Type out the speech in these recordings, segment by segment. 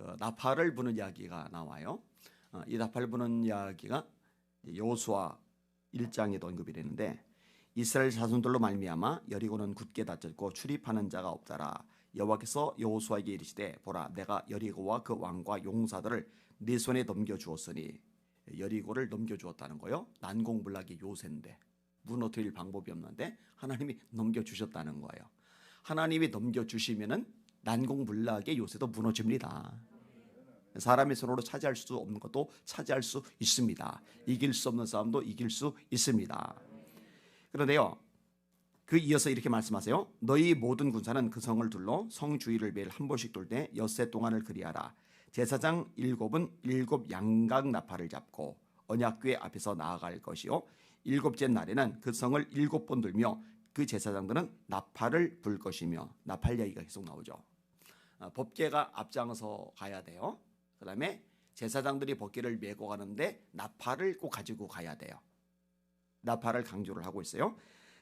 그 나팔을 부는 이야기가 나와요. 이 나팔 부는 이야기가 여호수아 1장에도 언급이 되는데, 이스라엘 자손들로 말미암아 여리고는 굳게 닫혔고 출입하는 자가 없더라. 여호와께서 여호수아에게 이르시되 보라, 내가 여리고와 그 왕과 용사들을 네 손에 넘겨주었으니, 여리고를 넘겨주었다는 거요. 난공불락의 요새인데 무너뜨릴 방법이 없는데 하나님이 넘겨주셨다는 거예요. 하나님이 넘겨주시면은 난공불락의 요새도 무너집니다. 사람의 손으로 차지할 수 없는 것도 차지할 수 있습니다. 이길 수 없는 싸움도 이길 수 있습니다. 그런데요, 그 이어서 이렇게 말씀하세요. 너희 모든 군사는 그 성을 둘러 성 주위를 매일 한 번씩 돌 때 엿새 동안을 그리하라. 제사장 7은 7 양각 나팔을 잡고 언약궤 앞에서 나아갈 것이요, 7째 날에는 그 성을 7번 돌며 그 제사장들은 나팔을 불 것이며. 나팔 이야기가 계속 나오죠. 법궤가 앞장서 가야 돼요. 그 다음에 제사장들이 법궤를 메고 가는데 나팔을 꼭 가지고 가야 돼요. 나팔을 강조를 하고 있어요.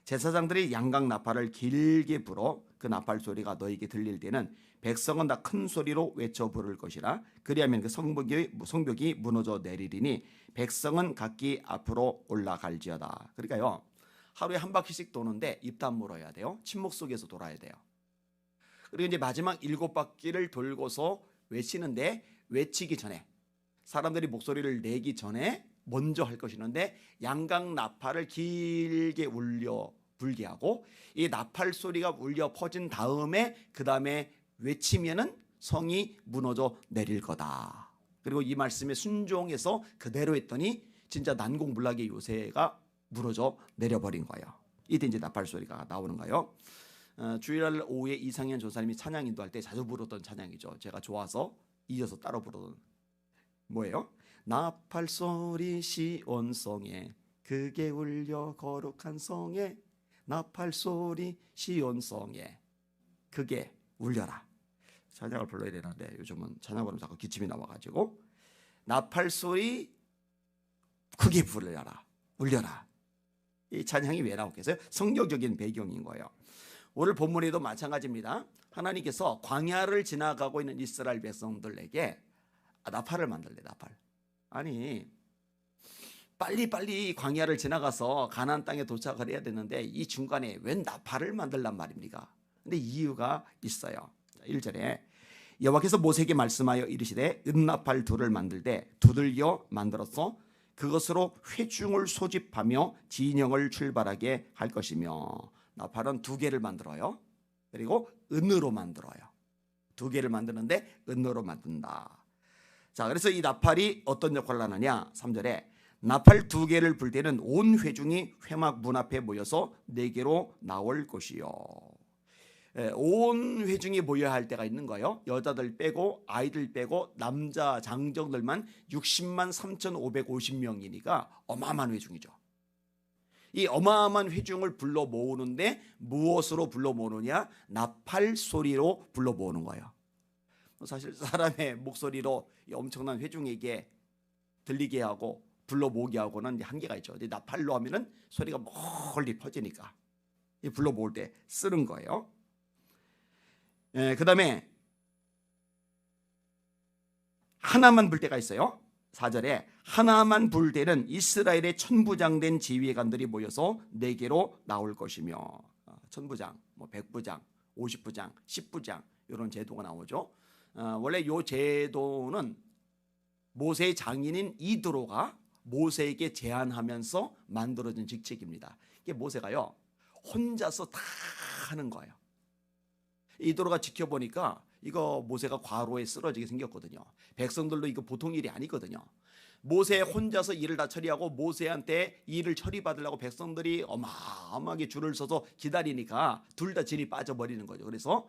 제사장들이 양각 나팔을 길게 불어 그 나팔 소리가 너에게 들릴 때는 백성은 다 큰 소리로 외쳐 부를 것이라. 그리하면 그 성벽이 무너져 내리리니 백성은 각기 앞으로 올라갈지어다. 그러니까요, 하루에 한 바퀴씩 도는데 입 다물어야 돼요. 침묵 속에서 돌아야 돼요. 그리고 이제 마지막 7바퀴를 돌고서 외치는데, 외치기 전에, 사람들이 목소리를 내기 전에 먼저 할 것이는데, 양각 나팔을 길게 울려 불게 하고, 이 나팔 소리가 울려 퍼진 다음에 그 다음에 외치면은 성이 무너져 내릴 거다. 그리고 이 말씀에 순종해서 그대로 했더니 진짜 난공불락의 요새가 무너져 내려버린 거예요. 이때 이제 나팔 소리가 나오는 거예요. 주일날 오후에 이상현 조사님이 찬양 인도할 때 자주 부르던 찬양이죠. 제가 좋아서 이어서 따로 부르던, 뭐예요? 나팔 소리 시온성에 크게 울려 거룩한 성에, 나팔 소리 시온성에 크게 울려라. 찬양을 불러야 되는데 요즘은 찬양 부르면 자꾸 기침이 나와가지고, 나팔 소리 크게 불려라, 울려라. 이 찬양이 왜 나오겠어요? 성경적인 배경인 거예요. 오늘 본문에도 마찬가지입니다. 하나님께서 광야를 지나가고 있는 이스라엘 백성들에게 나팔을 만들래. 나팔. 아니, 빨리 광야를 지나가서 가나안 땅에 도착을 해야 되는데 이 중간에 웬 나팔을 만들란 말입니까? 근데 이유가 있어요. 1절에 여호와께서 모세에게 말씀하여 이르시되 은나팔 둘을 만들되 두들겨 만들어서 그것으로 회중을 소집하며 진영을 출발하게 할 것이며. 나팔은 2개를 만들어요. 그리고 은으로 만들어요. 2개를 만드는데 은으로 만든다. 자, 그래서 이 나팔이 어떤 역할을 하느냐. 3절에 나팔 2개를 불 때는 온 회중이 회막 문 앞에 모여서 4개로 나올 것이요. 온 회중이 모여야 할 때가 있는 거예요. 여자들 빼고 아이들 빼고 남자 장정들만 60만 3,550명이니까 어마어마한 회중이죠. 이 어마어마한 회중을 불러 모으는데 무엇으로 불러 모으느냐? 나팔 소리로 불러 모으는 거예요. 사실 사람의 목소리로 엄청난 회중에게 들리게 하고 불러 모으게 하고는 한계가 있죠. 나팔로 하면은 소리가 멀리 퍼지니까 불러 모을 때 쓰는 거예요. 그 다음에 하나만 불 때가 있어요. 4절에 하나만 불 때는 이스라엘의 천부장된 지휘관들이 모여서 4개로 나올 것이며. 천부장, 백부장, 50부장, 10부장 이런 제도가 나오죠. 원래 이 제도는 모세의 장인인 이드로가 모세에게 제안하면서 만들어진 직책입니다. 이게 모세가요 혼자서 다 하는 거예요. 이드로가 지켜보니까 이거 모세가 과로에 쓰러지게 생겼거든요. 백성들도 이거 보통 일이 아니거든요. 모세 혼자서 일을 다 처리하고 모세한테 일을 처리받으려고 백성들이 어마어마하게 줄을 서서 기다리니까 둘 다 진이 빠져버리는 거죠. 그래서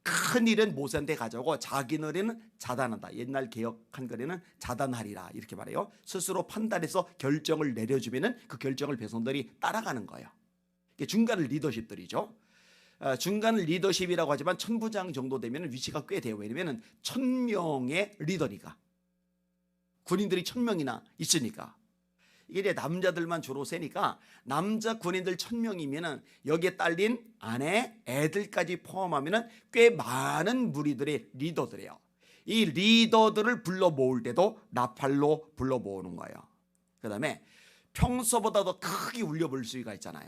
큰 일은 모세한테 가져오고 작은 일은 자단한다. 옛날 개혁 한글에는 자단하리라 이렇게 말해요. 스스로 판단해서 결정을 내려주면은 그 결정을 백성들이 따라가는 거예요. 이게 중간 리더십들이죠. 중간 리더십이라고 하지만 천부장 정도 되면 위치가 꽤 돼요. 왜냐면 1000명의 리더니까, 군인들이 1000명이나 있으니까. 이게 이제 남자들만 주로 세니까 남자 군인들 1000명이면은 여기에 딸린 아내, 애들까지 포함하면은 꽤 많은 무리들의 리더들이에요. 이 리더들을 불러 모을 때도 나팔로 불러 모으는 거예요. 그 다음에 평소보다 더 크게 울려볼 수가 있잖아요.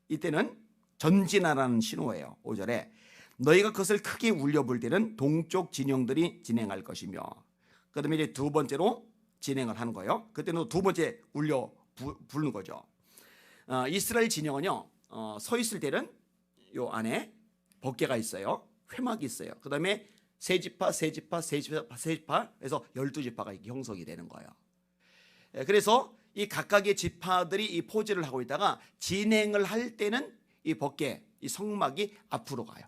이때는 전진하라는 신호예요. 5절에 너희가 그것을 크게 울려볼 때는 동쪽 진영들이 진행할 것이며, 그 다음에 이제 두 번째로 진행을 하는 거예요. 그때는 두 번째 울려 부르는 거죠. 이스라엘 진영은요, 서 있을 때는 요 안에 법궤가 있어요. 회막이 있어요. 그 다음에 세 지파 해서 12지파가 이렇게 형성이 되는 거예요. 그래서 이 각각의 지파들이 이 포즈를 하고 있다가 진행을 할 때는 이 법궤, 이 성막이 앞으로 가요.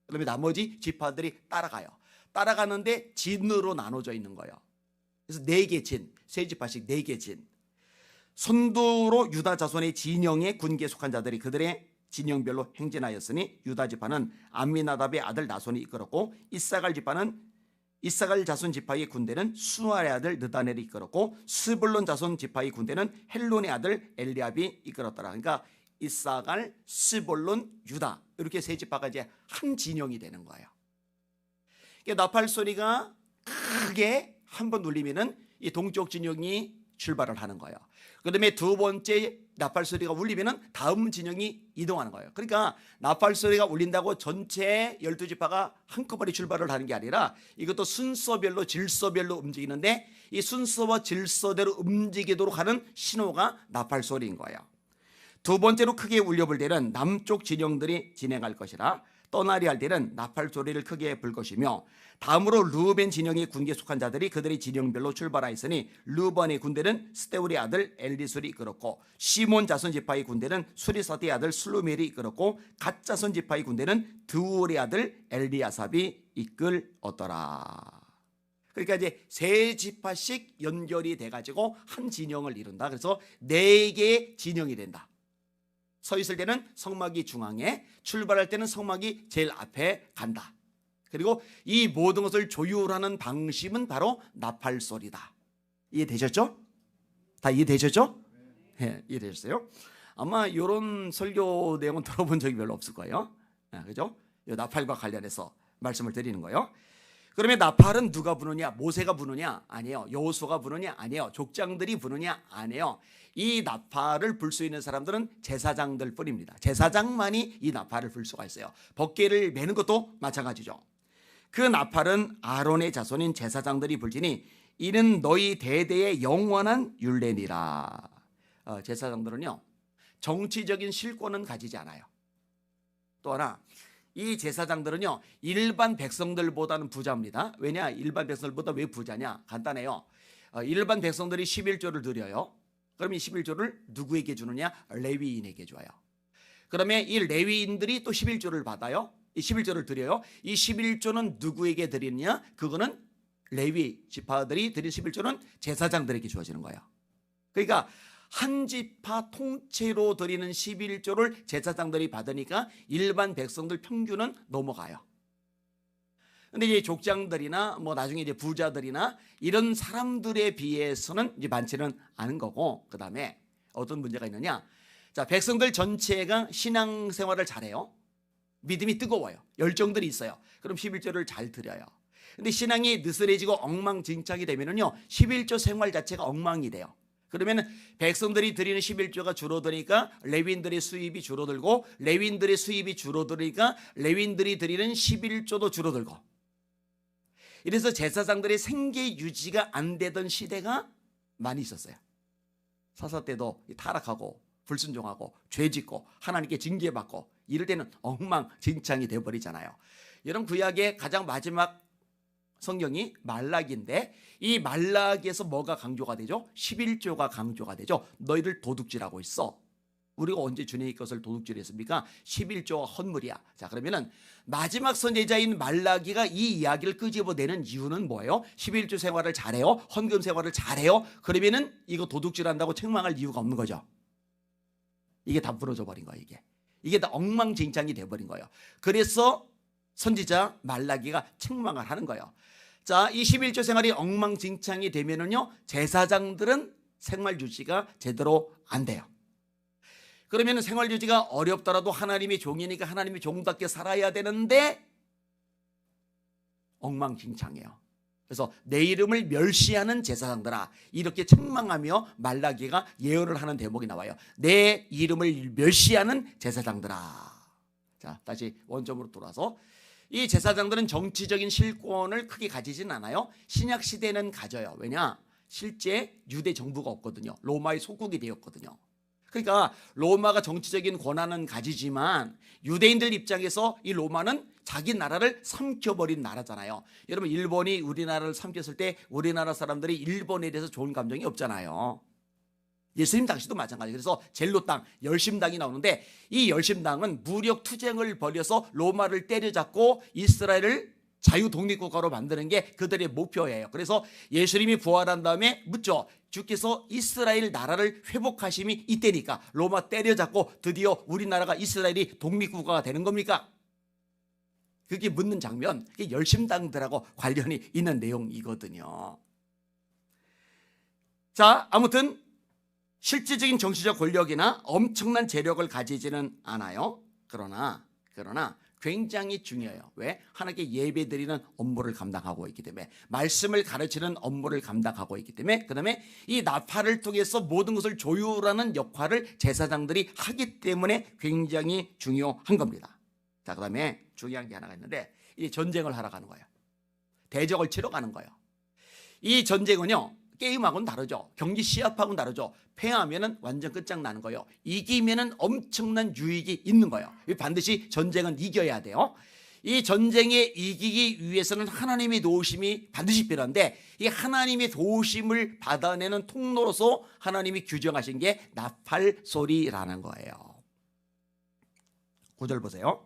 그다음에 나머지 지파들이 따라가요. 따라가는데 진으로 나눠져 있는 거예요. 그래서 4개 진, 세 지파씩 4개 진. 선두로 유다 자손의 진영에 군계에 속한 자들이 그들의 진영별로 행진하였으니 유다 지파는 암미나답의 아들 나손이 이끌었고, 이사갈 지파는 이사갈 자손 지파의 군대는 수아의 아들 느다넬이 이끌었고, 스불론 자손 지파의 군대는 헬론의 아들 엘리압이 이끌었더라. 그러니까 이사갈, 스불론, 유다 이렇게 세 지파가 이제 한 진영이 되는 거예요. 나팔 소리가 크게 한번 울리면은 이 동쪽 진영이 출발을 하는 거예요. 그다음에 두 번째 나팔 소리가 울리면은 다음 진영이 이동하는 거예요. 그러니까 나팔 소리가 울린다고 전체 12지파가 한꺼번에 출발을 하는 게 아니라 이것도 순서별로 질서별로 움직이는데, 이 순서와 질서대로 움직이도록 하는 신호가 나팔 소리인 거예요. 두 번째로 크게 울려볼 때는 남쪽 진영들이 진행할 것이라 떠나리 할 때는 나팔 소리를 크게 불 것이며, 다음으로 르우벤 진영의 군계에 속한 자들이 그들의 진영별로 출발하였으니 르우벤의 군대는 스데울의 아들 엘리술이 이끌었고, 시몬 자손 지파의 군대는 수리사드의 아들 슬루멜이 이끌었고, 갓 자손 지파의 군대는 드울의 아들 엘리아삽이 이끌었더라. 그러니까 이제 세 지파씩 연결이 돼가지고 한 진영을 이룬다. 그래서 4개의 진영이 된다. 서 있을 때는 성막이 중앙에, 출발할 때는 성막이 제일 앞에 간다. 그리고 이 모든 것을 조율하는 방식은 바로 나팔 소리다. 이해되셨죠? 다 이해되셨죠? 네, 이해되셨어요? 아마 이런 설교 내용은 들어본 적이 별로 없을 거예요. 네, 그죠? 나팔과 관련해서 말씀을 드리는 거예요. 그러면 나팔은 누가 부느냐? 모세가 부느냐? 아니에요. 여호수아가 부느냐? 아니에요. 족장들이 부느냐? 아니에요. 이 나팔을 불 수 있는 사람들은 제사장들 뿐입니다. 제사장만이 이 나팔을 불 수가 있어요. 법궤를 매는 것도 마찬가지죠. 그 나팔은 아론의 자손인 제사장들이 불지니 이는 너희 대대의 영원한 율례니라. 제사장들은요, 정치적인 실권은 가지지 않아요. 또 하나, 이 제사장들은요, 일반 백성들보다는 부자입니다. 왜냐? 일반 백성들보다 왜 부자냐? 간단해요. 일반 백성들이 11조를 드려요. 그럼 이 11조를 누구에게 주느냐? 레위인에게 줘요. 그러면 이 레위인들이 또 11조를 받아요. 이 11조를 드려요. 이 11조는 누구에게 드리느냐? 그거는 레위 지파들이 드린 11조는 제사장들에게 주어지는 거예요. 그러니까 한 지파 통째로 드리는 11조를 제사장들이 받으니까 일반 백성들 평균은 넘어가요. 근데 이제 족장들이나 뭐 나중에 이제 부자들이나 이런 사람들에 비해서는 이제 많지는 않은 거고, 그 다음에 어떤 문제가 있느냐? 자, 백성들 전체가 신앙생활을 잘해요. 믿음이 뜨거워요. 열정들이 있어요. 그럼 11조를 잘 드려요. 근데 신앙이 느슨해지고 엉망진창이 되면은요, 11조 생활 자체가 엉망이 돼요. 그러면 백성들이 드리는 11조가 줄어드니까 레위인들의 수입이 줄어들고, 레위인들의 수입이 줄어드니까 레위인들이 드리는 11조도 줄어들고, 이래서 제사장들의 생계 유지가 안 되던 시대가 많이 있었어요. 사사 때도 타락하고 불순종하고 죄짓고 하나님께 징계받고 이럴 때는 엉망진창이 되어버리잖아요. 여러분, 구약의 가장 마지막 성경이 말라기인데, 이 말라기에서 뭐가 강조가 되죠? 11조가 강조가 되죠. 너희들 도둑질하고 있어. 우리가 언제 주님의 것을 도둑질했습니까? 11조가 헌물이야. 자, 그러면은 마지막 선지자인 말라기가 이 이야기를 끄집어내는 이유는 뭐예요? 11조 생활을 잘해요? 헌금 생활을 잘해요? 그러면은 이거 도둑질한다고 책망할 이유가 없는 거죠. 이게 다 부러져 버린 거예요. 이게 다 엉망진창이 돼버린 거예요. 그래서 선지자 말라기가 책망을 하는 거예요. 자, 이 11조 생활이 엉망진창이 되면은요, 제사장들은 생활 유지가 제대로 안 돼요. 그러면 생활 유지가 어렵더라도 하나님의 종이니까 하나님의 종답게 살아야 되는데 엉망진창이에요. 그래서 내 이름을 멸시하는 제사장들아, 이렇게 책망하며 말라기가 예언을 하는 대목이 나와요. 내 이름을 멸시하는 제사장들아. 자, 다시 원점으로 돌아서 이 제사장들은 정치적인 실권을 크게 가지진 않아요. 신약 시대는 가져요. 왜냐? 실제 유대 정부가 없거든요. 로마의 속국이 되었거든요. 그러니까 로마가 정치적인 권한은 가지지만 유대인들 입장에서 이 로마는 자기 나라를 삼켜버린 나라잖아요. 여러분, 일본이 우리나라를 삼켰을 때 우리나라 사람들이 일본에 대해서 좋은 감정이 없잖아요. 예수님 당시도 마찬가지예요. 그래서 젤로 땅, 열심당이 나오는데 이 열심당은 무력 투쟁을 벌여서 로마를 때려잡고 이스라엘을 자유독립국가로 만드는 게 그들의 목표예요. 그래서 예수님이 부활한 다음에 묻죠. 주께서 이스라엘 나라를 회복하심이 이때니까 로마 때려잡고 드디어 우리나라가 이스라엘이 독립국가가 되는 겁니까? 그게 묻는 장면, 그게 열심당들하고 관련이 있는 내용이거든요. 자, 아무튼 실질적인 정치적 권력이나 엄청난 재력을 가지지는 않아요. 그러나 굉장히 중요해요. 왜? 하나님께 예배드리는 업무를 감당하고 있기 때문에, 말씀을 가르치는 업무를 감당하고 있기 때문에, 그 다음에 이 나팔을 통해서 모든 것을 조율하는 역할을 제사장들이 하기 때문에 굉장히 중요한 겁니다. 자, 그 다음에 중요한 게 하나가 있는데, 이 전쟁을 하러 가는 거예요. 대적을 치러 가는 거예요. 이 전쟁은요, 게임하고는 다르죠. 경기 시합하고는 다르죠. 패하면은 완전 끝장나는 거예요. 이기면은 엄청난 유익이 있는 거예요. 반드시 전쟁은 이겨야 돼요. 이 전쟁에 이기기 위해서는 하나님의 도우심이 반드시 필요한데, 이 하나님의 도우심을 받아내는 통로로서 하나님이 규정하신 게 나팔 소리라는 거예요. 9절 보세요.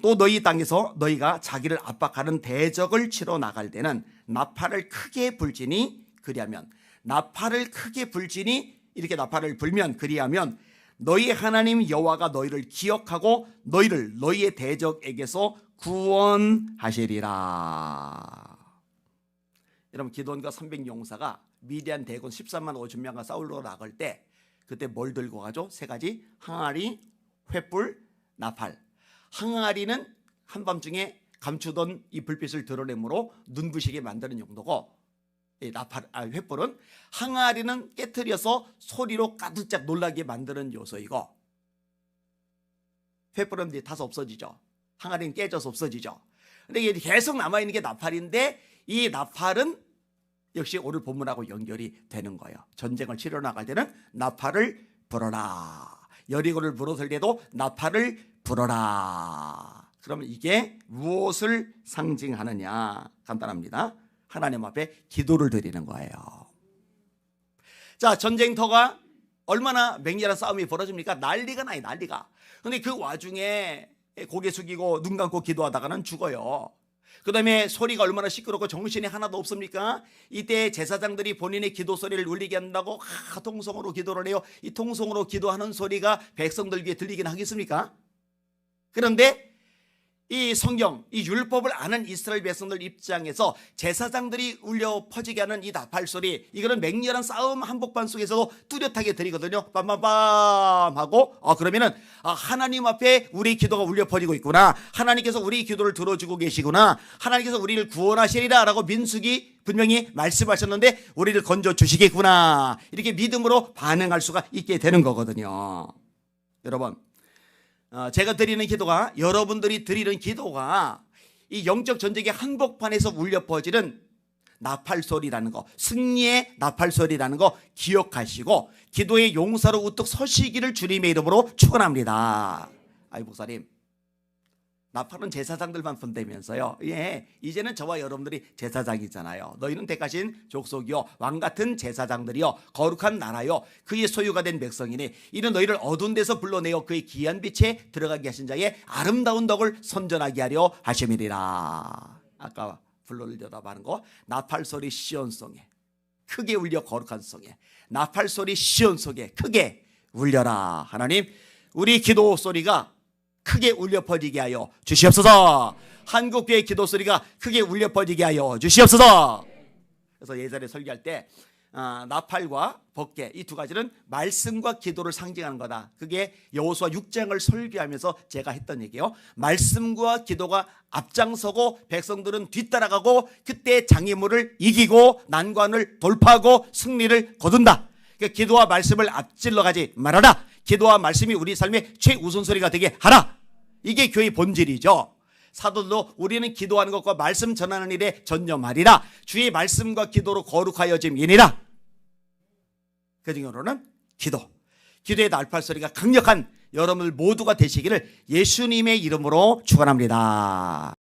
또 너희 땅에서 너희가 자기를 압박하는 대적을 치러 나갈 때는 나팔을 크게 불지니, 그리하면 나팔을 크게 불지니, 이렇게 나팔을 불면, 그리하면 너희 하나님 여호와가 너희를 기억하고 너희를 너희의 대적에게서 구원하시리라. 여러분, 기드온과 300용사가 미디안 대군 13만 5천 명과 싸우러 나갈 때 그때 뭘 들고 가죠? 세 가지: 항아리, 횃불, 나팔. 항아리는 한밤중에 감추던 이 불빛을 드러내므로 눈부시게 만드는 용도고, 횃불은 항아리는 깨트려서 소리로 가득 놀라게 만드는 요소이고, 횃불은 이제 타서 없어지죠. 항아리는 깨져서 없어지죠. 근데 이게 계속 남아있는 게 나팔인데, 이 나팔은 역시 오늘 본문하고 연결이 되는 거예요. 전쟁을 치러 나갈 때는 나팔을 불어라. 여리고를 무너뜨릴 때도 나팔을 불어라. 그러면 이게 무엇을 상징하느냐? 간단합니다. 하나님 앞에 기도를 드리는 거예요. 자, 전쟁터가 얼마나 맹렬한 싸움이 벌어집니까? 난리가 나요, 난리가. 근데 그 와중에 고개 숙이고 눈 감고 기도하다가는 죽어요. 그 다음에 소리가 얼마나 시끄럽고 정신이 하나도 없습니까? 이때 제사장들이 본인의 기도 소리를 울리게 한다고 통성으로 기도를 해요. 이 통성으로 기도하는 소리가 백성들 귀에 들리긴 하겠습니까? 그런데 이 성경, 이 율법을 아는 이스라엘 백성들 입장에서 제사장들이 울려 퍼지게 하는 이 나팔 소리, 이거는 맹렬한 싸움 한복판 속에서도 뚜렷하게 들리거든요. 빰빰빰 하고, 그러면은 하나님 앞에 우리 기도가 울려 퍼지고 있구나, 하나님께서 우리 기도를 들어주고 계시구나, 하나님께서 우리를 구원하시리라 라고 민수기 분명히 말씀하셨는데 우리를 건져 주시겠구나, 이렇게 믿음으로 반응할 수가 있게 되는 거거든요. 여러분, 제가 드리는 기도가, 여러분들이 드리는 기도가 이 영적 전쟁의 한복판에서 울려 퍼지는 나팔 소리라는 거, 승리의 나팔 소리라는 거 기억하시고 기도의 용사로 우뚝 서시기를 주님의 이름으로 축원합니다. 아이, 목사님, 나팔은 제사장들만 본다면서요? 예, 이제는 저와 여러분들이 제사장이잖아요. 너희는 택하신 족속이요, 왕같은 제사장들이요, 거룩한 나라요, 그의 소유가 된 백성이니 이는 너희를 어두운 데서 불러내어 그의 귀한 빛에 들어가게 하신 자의 아름다운 덕을 선전하게 하려 하심이리라. 아까 불러들려다 하는 거, 나팔 소리 시온송에 크게 울려 거룩한 송에, 나팔 소리 시온송에 크게 울려라. 하나님, 우리 기도 소리가 크게 울려 퍼지게 하여 주시옵소서. 한국교회 기도 소리가 크게 울려 퍼지게 하여 주시옵소서. 그래서 예전에 설교할 때 나팔과 번개 이 두 가지는 말씀과 기도를 상징하는 거다. 그게 여호수아 6장을 설교하면서 제가 했던 얘기예요. 말씀과 기도가 앞장서고 백성들은 뒤따라가고 그때 장애물을 이기고 난관을 돌파하고 승리를 거둔다. 그러니까 기도와 말씀을 앞질러 가지 말아라. 기도와 말씀이 우리 삶의 최우선소리가 되게 하라. 이게 교회의 본질이죠. 사도도 우리는 기도하는 것과 말씀 전하는 일에 전념하리라. 주의 말씀과 기도로 거룩하여짐이니라. 그 중으로는 기도의 나팔소리가 강력한 여러분들 모두가 되시기를 예수님의 이름으로 축원합니다.